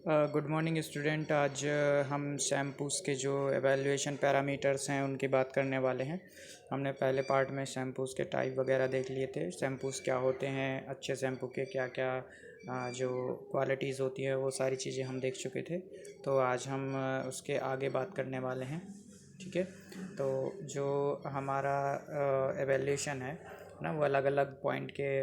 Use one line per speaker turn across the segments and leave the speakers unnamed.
Good morning student. आज हम shampoos के जो एवेल्यूएशन पैरामीटर्स हैं उनकी बात करने वाले हैं। हमने पहले पार्ट में शैम्पूज़ के टाइप वगैरह देख लिए थे, शैम्पूज़ क्या होते हैं, अच्छे शैम्पू के क्या क्या जो क्वालिटीज़ होती है वो सारी चीज़ें हम देख चुके थे। तो आज हम उसके आगे बात करने वाले हैं। ठीक है, तो जो हमारा एवेल्यूएशन है ना, वो अलग अलग पॉइंट के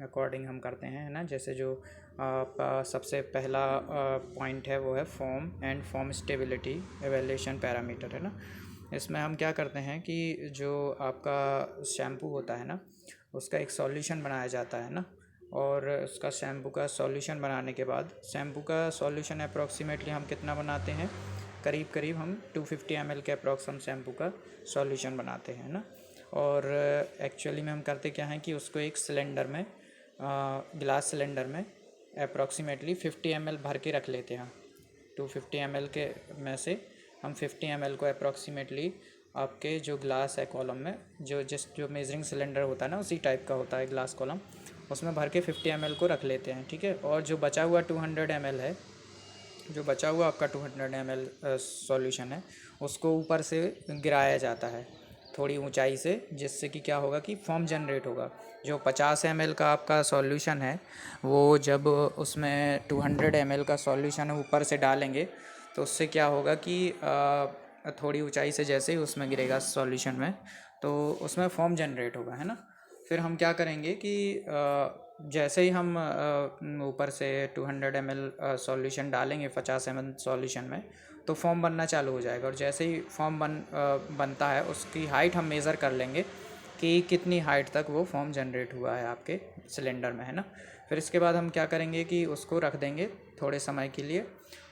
अकॉर्डिंग हम करते हैं, है ना। जैसे जो आपका सबसे पहला पॉइंट है वो है form and form stability evaluation parameter, है ना। इसमें हम क्या करते हैं कि जो आपका शैम्पू होता है ना, उसका एक सॉल्यूशन बनाया जाता है ना। और उसका शैम्पू का सॉल्यूशन बनाने के बाद शैम्पू का सॉल्यूशन अप्रॉक्सीमेटली हम कितना बनाते हैं, करीब करीब हम 250 ml के अप्रॉक्स हम शैम्पू का सॉल्यूशन बनाते हैं ना। और एक्चुअली में हम करते क्या हैं कि उसको एक सिलेंडर में, ग्लास सिलेंडर में अप्रॉक्सीमेटली 50 ml भर के रख लेते हैं। 250 ml के में से हम 50 ml को अप्रॉक्सीमेटली आपके जो ग्लास है कॉलम में, जो मेजरिंग सिलेंडर होता है ना उसी टाइप का होता है ग्लास कॉलम, उसमें भर के 50 ml को रख लेते हैं। ठीक है, और जो बचा हुआ 200 ml है, जो बचा हुआ आपका 200 ml सॉल्यूशन है, उसको ऊपर से गिराया जाता है थोड़ी ऊंचाई से, जिससे कि क्या होगा कि फॉर्म जनरेट होगा। जो 50 ml का आपका सॉल्यूशन है, वो जब उसमें 200 ml का सॉल्यूशन है ऊपर से डालेंगे, तो उससे क्या होगा कि थोड़ी ऊंचाई से जैसे ही उसमें गिरेगा सॉल्यूशन में, तो उसमें फॉर्म जनरेट होगा, है ना। फिर हम क्या करेंगे कि जैसे ही हम ऊपर से 200 ml सॉल्यूशन डालेंगे 50 ml सॉल्यूशन में, तो फॉर्म बनना चालू हो जाएगा। और जैसे ही फॉर्म बनता है, उसकी हाइट हम मेज़र कर लेंगे कि कितनी हाइट तक वो फॉर्म जनरेट हुआ है आपके सिलेंडर में, है ना। फिर इसके बाद हम क्या करेंगे कि उसको रख देंगे थोड़े समय के लिए,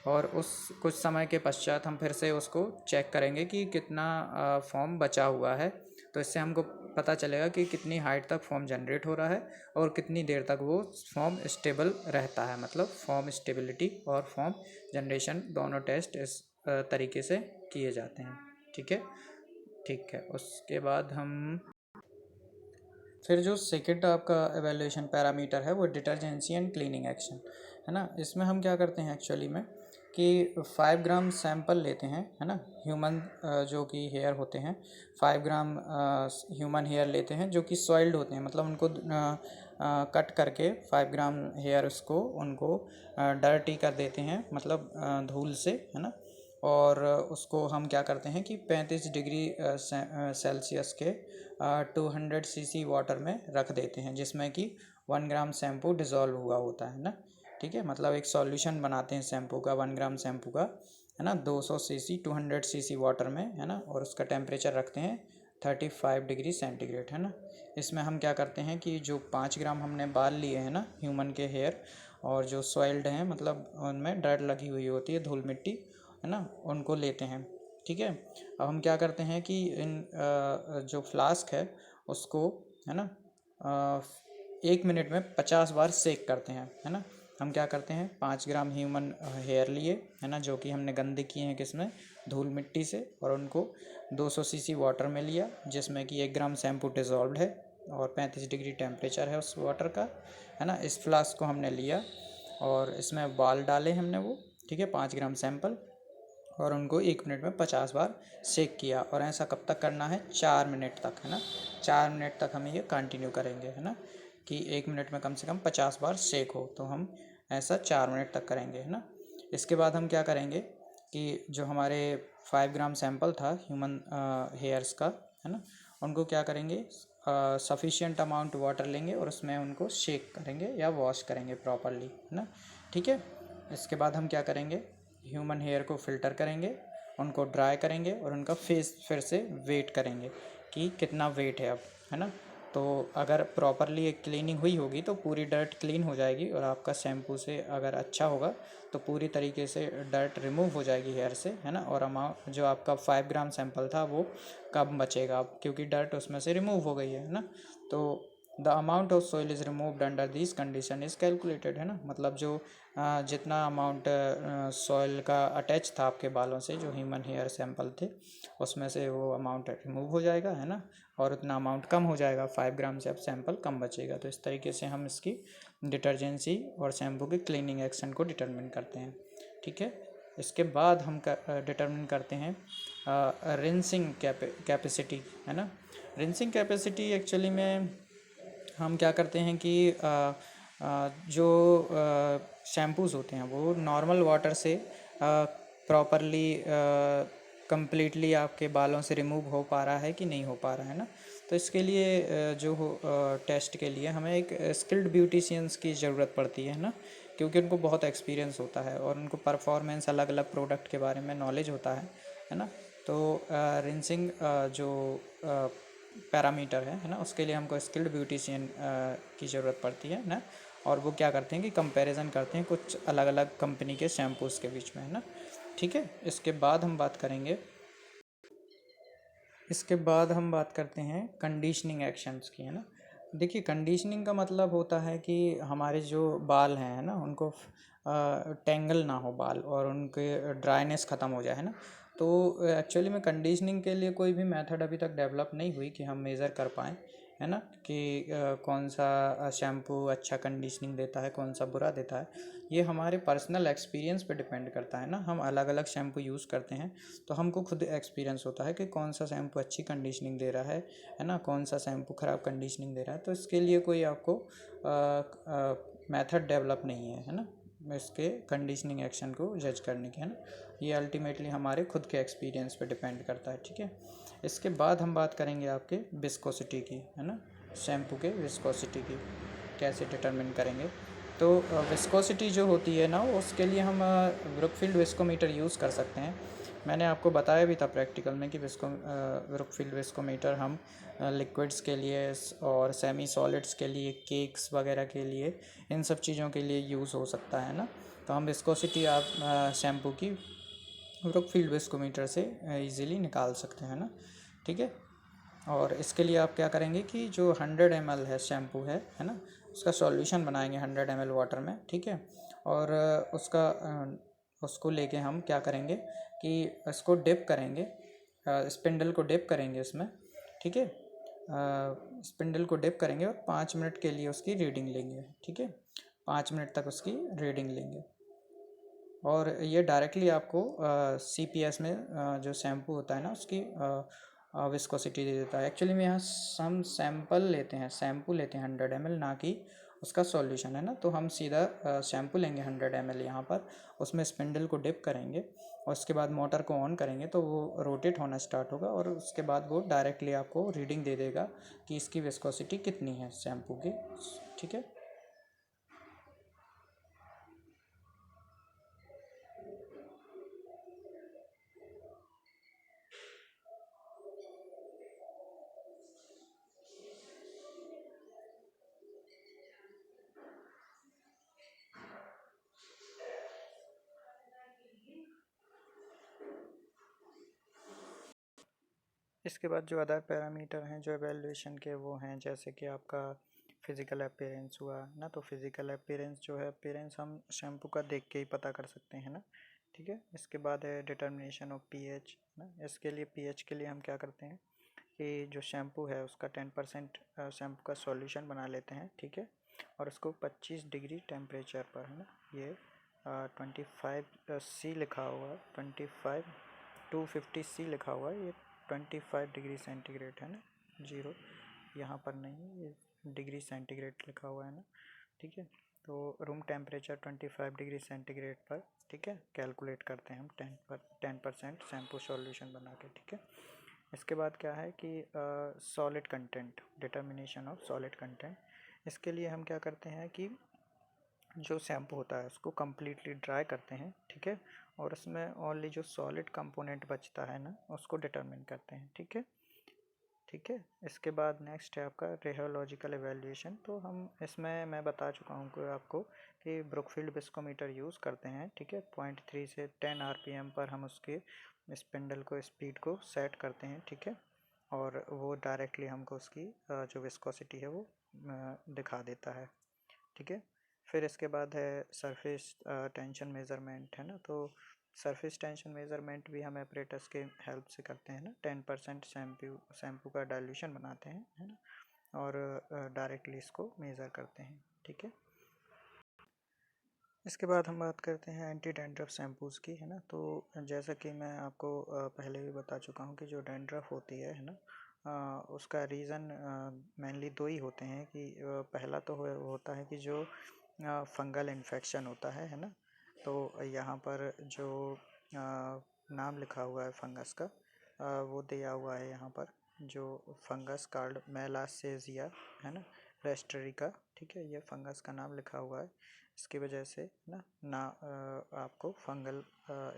और उस कुछ समय के पश्चात हम फिर से उसको चेक करेंगे कि कितना फॉर्म बचा हुआ है। तो इससे हमको पता चलेगा कि कितनी हाइट तक फॉर्म जनरेट हो रहा है और कितनी देर तक वो फॉर्म स्टेबल रहता है। मतलब फॉर्म स्टेबिलिटी और फॉर्म जनरेशन दोनों टेस्ट इस तरीके से किए जाते हैं। ठीक है, ठीक है। उसके बाद हम फिर जो सेकंड आपका एवेल्यूएशन पैरामीटर है वो डिटर्जेंसी एंड क्लीनिंग एक्शन, है ना। इसमें हम क्या करते हैं एक्चुअली में कि 5 ग्राम सैंपल लेते हैं, है ना। ह्यूमन जो कि हेयर होते हैं, 5 ग्राम ह्यूमन हेयर लेते हैं जो कि सॉइल्ड होते हैं, मतलब उनको कट करके 5 ग्राम हेयर उसको उनको डर्टी कर देते हैं, मतलब धूल से, है ना। और उसको हम क्या करते हैं कि 35 डिग्री सेल्सियस के 200 सीसी वाटर में रख देते हैं, जिसमें कि 1 ग्राम शैम्पू डिज़ोल्व हुआ होता है ना। ठीक है, मतलब एक सॉल्यूशन बनाते हैं शैम्पू का, 1 ग्राम शैम्पू का, है ना, 200 सीसी 200 सीसी वाटर में, है ना। और उसका टेम्परेचर रखते हैं 35 डिग्री सेंटीग्रेड, है ना। इसमें हम क्या करते हैं कि जो 5 ग्राम हमने बाल लिए हैं ना ह्यूमन के हेयर, और जो सॉइल्ड हैं, मतलब उनमें डर्ट लगी हुई होती है, धूल मिट्टी, है ना, उनको लेते हैं। ठीक है, अब हम क्या करते हैं कि इन जो फ्लास्क है उसको, है ना, 1 मिनट में 50 बार सेक करते हैं, है ना। हम क्या करते हैं, 5 ग्राम ह्यूमन हेयर लिए, है ना, जो कि हमने गंदे किए हैं किसमें, धूल मिट्टी से, और उनको 200 सीसी वाटर में लिया, जिसमें कि 1 ग्राम शैम्पू डिज़ोल्व है और 35 डिग्री टेम्परेचर है उस वाटर का, है ना। इस फ्लास्क को हमने लिया और इसमें बाल डाले हमने वो, ठीक है, 5 ग्राम सैंपल, और उनको 1 मिनट में 50 बार सेक किया। और ऐसा कब तक करना है, 4 मिनट तक, है ना। 4 मिनट तक हम ये कंटिन्यू करेंगे, है ना, कि 1 मिनट में कम से कम 50 बार सेक हो, तो हम ऐसा 4 मिनट तक करेंगे, है ना। इसके बाद हम क्या करेंगे कि जो हमारे 5 ग्राम सैंपल था ह्यूमन हेयर्स का, है ना, उनको क्या करेंगे, सफिशिएंट अमाउंट वाटर लेंगे और उसमें उनको शेक करेंगे या वॉश करेंगे प्रॉपरली, है ना। ठीक है, इसके बाद हम क्या करेंगे, ह्यूमन हेयर को फ़िल्टर करेंगे, उनको ड्राई करेंगे और उनका फेस फिर से वेट करेंगे कि कितना वेट है अब, है ना। तो अगर प्रॉपरली एक क्लीनिंग हुई होगी तो पूरी डर्ट क्लीन हो जाएगी, और आपका शैम्पू से अगर अच्छा होगा तो पूरी तरीके से डर्ट रिमूव हो जाएगी हेयर से, है ना। और अमाउंट जो आपका 5 ग्राम सैंपल था वो कम बचेगा, क्योंकि डर्ट उसमें से रिमूव हो गई है ना। तो the amount of soil is removed under this condition is calculated, है ना। मतलब जो जितना अमाउंट सॉइल का अटैच था आपके बालों से, जो ह्यूमन हेयर सैंपल थे, उसमें से वो अमाउंट रिमूव हो जाएगा, है ना, और उतना अमाउंट कम हो जाएगा, 5 ग्राम से अब सैंपल कम बचेगा। तो इस तरीके से हम इसकी डिटर्जेंसी और शैम्पू की क्लीनिंग एक्शन को डिटरमिन करते हैं, ठीक है। इसके बाद हम डिटरमिन करते हैं रिंसिंग कैपेसिटी, है ना। रिंसिंग कैपेसिटी एक्चुअली में हम क्या करते हैं कि जो शैम्पूज़ होते हैं वो नॉर्मल वाटर से प्रॉपरली कंप्लीटली आपके बालों से रिमूव हो पा रहा है कि नहीं हो पा रहा है ना। तो इसके लिए जो टेस्ट के लिए हमें एक स्किल्ड ब्यूटिशियंस की ज़रूरत पड़ती है ना, क्योंकि उनको बहुत एक्सपीरियंस होता है और उनको परफॉर्मेंस अलग अलग प्रोडक्ट के बारे में नॉलेज होता है ना। तो रिंसिंग जो पैरामीटर है ना, उसके लिए हमको स्किल्ड ब्यूटिशियन की ज़रूरत पड़ती है ना। और वो क्या करते हैं कि कंपैरिजन करते हैं कुछ अलग अलग कंपनी के शैम्पूज़ के बीच में, है ना, ठीक है। इसके बाद हम बात करते हैं कंडीशनिंग एक्शंस की, है ना। देखिए, कंडीशनिंग का मतलब होता है कि हमारे जो बाल हैं, है ना, उनको टेंगल ना हो बाल और उनके ड्राइनेस ख़त्म हो जाए, है ना। तो एक्चुअली में कंडीशनिंग के लिए कोई भी मेथड अभी तक डेवलप नहीं हुई कि हम मेज़र कर पाएँ, है ना, कि कौन सा शैम्पू अच्छा कंडीशनिंग देता है, कौन सा बुरा देता है। ये हमारे पर्सनल एक्सपीरियंस पे डिपेंड करता है ना। हम अलग अलग शैम्पू यूज़ करते हैं तो हमको खुद एक्सपीरियंस होता है कि कौन सा शैम्पू अच्छी कंडीशनिंग दे रहा है ना, कौन सा शैम्पू ख़राब कंडीशनिंग दे रहा है। तो इसके लिए कोई आपको मेथड डेवलप नहीं है ना, इसके कंडीशनिंग एक्शन को जज करने के, है ना। ये अल्टीमेटली हमारे खुद के एक्सपीरियंस पे डिपेंड करता है, ठीक है। इसके बाद हम बात करेंगे आपके विस्कोसिटी की, है ना, शैम्पू के विस्कोसिटी की कैसे डिटरमिन करेंगे। तो विस्कोसिटी जो होती है ना, उसके लिए हम ब्रुकफील्ड विस्कोमीटर यूज़ कर सकते हैं। मैंने आपको बताया भी था प्रैक्टिकल में कि ब्रुकफील्ड विस्कोमीटर हम लिक्विड्स के लिए और सेमी सॉलिड्स के लिए, केक्स वगैरह के लिए, इन सब चीज़ों के लिए यूज़ हो सकता है ना। तो हम विस्कोसिटी आप शैम्पू की ब्रुकफील्ड विस्कोमीटर से इजीली निकाल सकते हैं ना, ठीक है। और इसके लिए आप क्या करेंगे कि जो 100 ml है शैम्पू है ना, उसका सॉल्यूशन बनाएंगे 100 ml वाटर में, ठीक है। और उसको लेके हम क्या करेंगे कि इसको डिप करेंगे, स्पिंडल को डिप करेंगे उसमें, ठीक है। स्पिंडल को डिप करेंगे और 5 मिनट के लिए उसकी रीडिंग लेंगे, ठीक है। 5 मिनट तक उसकी रीडिंग लेंगे और ये डायरेक्टली आपको CPS में जो शैम्पू होता है ना, उसकी विस्कोसिटी दे देता है। एक्चुअली में यहाँ हम शैम्पू लेते हैं 100 ml, ना कि उसका सॉल्यूशन, है ना। तो हम सीधा शैम्पू लेंगे 100 ml यहाँ पर, उसमें स्पिंडल को डिप करेंगे और उसके बाद मोटर को ऑन करेंगे तो वो रोटेट होना स्टार्ट होगा और उसके बाद वो डायरेक्टली आपको रीडिंग दे देगा कि इसकी विस्कोसिटी कितनी है शैम्पू की, ठीक है। इसके बाद जो अदर पैरामीटर हैं जो एवेल्यूएशन के, वो हैं जैसे कि आपका फिज़िकल अपीयरेंस हुआ ना। तो फिज़िकल अपीयरेंस जो है, अपीयरेंस हम शैम्पू का देख के ही पता कर सकते हैं ना, ठीक है। इसके बाद है डिटर्मिनेशन ऑफ pH ना। इसके लिए pH के लिए हम क्या करते हैं कि जो शैम्पू है उसका 10% शैम्पू का सॉल्यूशन बना लेते हैं, ठीक है। और उसको 25 डिग्री टेम्परेचर पर, है ना, ये 25C लिखा हुआ, 250C लिखा हुआ है, ये 25 डिग्री सेंटीग्रेड है ना, जीरो यहाँ पर नहीं, ये डिग्री सेंटीग्रेड लिखा हुआ है ना, ठीक है। तो रूम टेम्परेचर 25 डिग्री सेंटीग्रेड पर, ठीक है, कैलकुलेट करते हैं हम 10% शैम्पू सॉल्यूशन बना के, ठीक है। इसके बाद क्या है कि solid content, determination of solid content. इसके लिए हम क्या करते हैं कि जो शैम्पू होता है उसको कम्प्लीटली ड्राई करते हैं, ठीक है। और उसमें ओनली जो सॉलिड कंपोनेंट बचता है ना, उसको डिटरमिन करते हैं, ठीक है, ठीक है। इसके बाद नेक्स्ट है आपका रेहोलॉजिकल एवेल्यूएशन। तो हम इसमें मैं बता चुका हूँ कि आपको कि ब्रुकफील्ड विस्कोमीटर यूज़ करते हैं, ठीक है। 0.3 से 10 RPM पर हम उसके स्पिंडल को, स्पीड को सेट करते हैं, ठीक है। और वो डायरेक्टली हमको उसकी जो विस्कोसिटी है वो दिखा देता है, ठीक है। फिर इसके बाद है सरफेस टेंशन मेज़रमेंट, है ना। तो सरफेस टेंशन मेज़रमेंट भी हम एपरेटस के हेल्प से करते हैं ना। 10% शैम्पू का डाइल्यूशन बनाते हैं, है ना, और डायरेक्टली इसको मेज़र करते हैं, ठीक है। इसके बाद हम बात करते हैं एंटी डैंड्रफ शैम्पूज़ की, है ना। तो जैसा कि मैं आपको पहले भी बता चुका हूँ कि जो डैंड्रफ होती है ना, उसका रीज़न मेनली दो ही होते हैं कि पहला तो होता है कि जो फंगल इन्फेक्शन होता है ना। तो यहाँ पर जो नाम लिखा हुआ है फंगस का, वो दिया हुआ है यहाँ पर, जो फंगस कार्ड मेलासेजिया, है ना, रेस्टरी का, ठीक है। ये फंगस का नाम लिखा हुआ है। इसकी वजह से आपको फंगल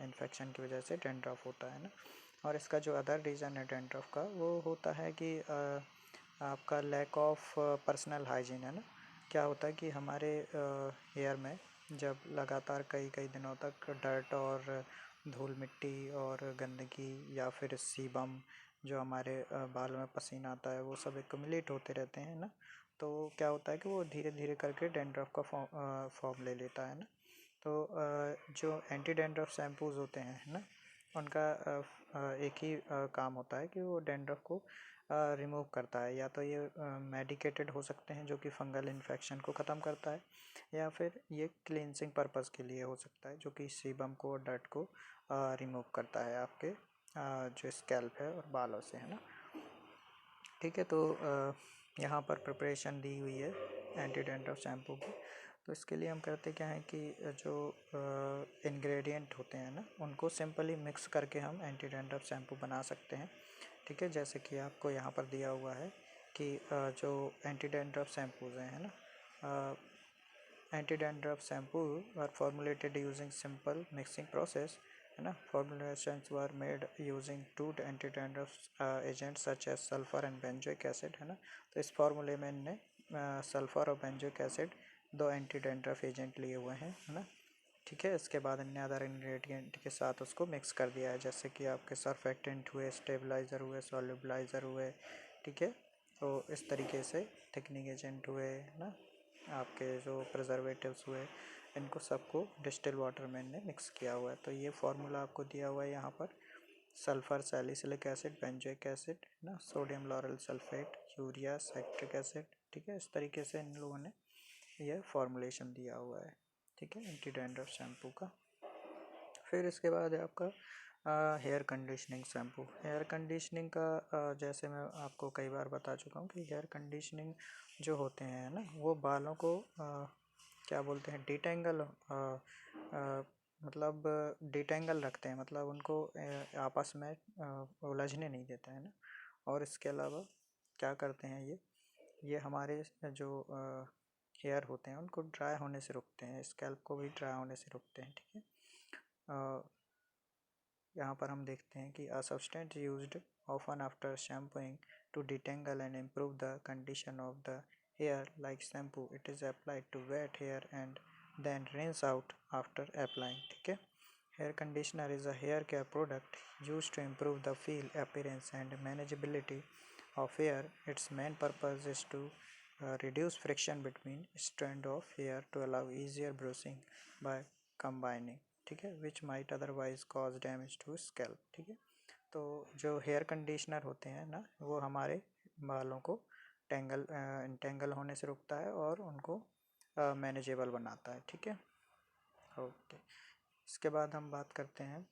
इन्फेक्शन की वजह से डैंड्रफ होता है ना। और इसका जो अदर रीज़न है डैंड्रफ का, वो होता है कि आपका लैक ऑफ पर्सनल हाइजीन, है ना। क्या होता है कि हमारे हेयर में जब लगातार कई कई दिनों तक डर्ट और धूल मिट्टी और गंदगी या फिर सीबम, जो हमारे बाल में पसीना आता है, वो सब एक्युमुलेट होते रहते हैं ना। तो क्या होता है कि वो धीरे धीरे करके डैंड्रफ का फॉर्म ले लेता है ना। तो जो एंटी डैंड्रफ शैम्पूज़ होते हैं ना, उनका एक ही काम होता है कि वो डैंड्रफ को रिमूव करता है। या तो ये मेडिकेटेड हो सकते हैं, जो कि फंगल इन्फेक्शन को ख़त्म करता है, या फिर ये क्लींजिंग पर्पस के लिए हो सकता है, जो कि सीबम को और डर्ट को रिमूव करता है आपके जो स्कैल्प है और बालों से, है ना, ठीक है। तो यहाँ पर प्रिपरेशन दी हुई है एंटी डैंड्रफ शैम्पू की। तो इसके लिए हम करते क्या है कि जो इंग्रेडिएंट होते हैं ना, उनको सिंपली मिक्स करके हम एंटी डैंड्रफ शैम्पू बना सकते हैं, ठीक है। जैसे कि आपको यहाँ पर दिया हुआ है कि जो एंटी डैंड्रफ शैम्पूज़ हैं, है ना, anti dandruff shampoo are formulated using simple mixing process, है ना। Formulations were made using two anti dandruff agent such as sulphur and benzoic acid, है ना। तो इस फार्मूले में इनने सल्फर और बेंजोइक एसिड, दो एंटी डैंड्रफ एजेंट लिए हुए हैं, है ना, ठीक है। इसके बाद इनने अदर इंग्रेडिएंट के साथ उसको मिक्स कर दिया है, जैसे कि आपके सर्फेक्टेंट हुए, स्टेबलाइज़र हुए, सॉल्युबलाइज़र हुए, ठीक है। तो इस तरीके से थिकनिंग एजेंट हुए ना, आपके जो प्रिजर्वेटिव्स हुए, इनको सबको डिस्टिल वाटर में इनने मिक्स किया हुआ है। तो ये फार्मूला आपको दिया हुआ है यहाँ पर, sulphur salicylic acid, benzoic acid, ना, sodium lauryl sulphate, urea, citric acid, ठीक है। इस तरीके से इन लोगों ने यह फार्मूलेशन दिया हुआ है, ठीक है, एंटी डैंड्रफ शैम्पू का। फिर इसके बाद है आपका hair conditioning shampoo. Hair conditioning का जैसे मैं आपको कई बार बता चुका हूँ कि हेयर कंडीशनिंग जो होते हैं ना, वो बालों को क्या बोलते हैं, डिटेंगल, मतलब डिटेंगल रखते हैं, मतलब उनको आपस में उलझने नहीं देते हैं ना। और इसके अलावा क्या करते हैं ये हमारे जो हेयर होते हैं उनको ड्राई होने से रोकते हैं, स्कैल्प को भी ड्राई होने से रोकते हैं, ठीक है। यहाँ पर हम देखते हैं कि a substance used often after shampooing to detangle and improve the condition of the hair like shampoo. It is applied to wet hair and then rinse out after applying, ठीक है। Hair conditioner is a hair care product used to improve the feel, appearance and manageability of hair. Its main purpose is to reduce friction between strands of hair to allow easier brushing by combining, ठीक है, which might otherwise cause damage to scalp, ठीक है। तो जो hair conditioner होते हैं ना, वो हमारे बालों को इंटेंगल होने से रोकता है और उनको मैनेजेबल बनाता है, ठीक है। ओके, इसके बाद हम बात करते हैं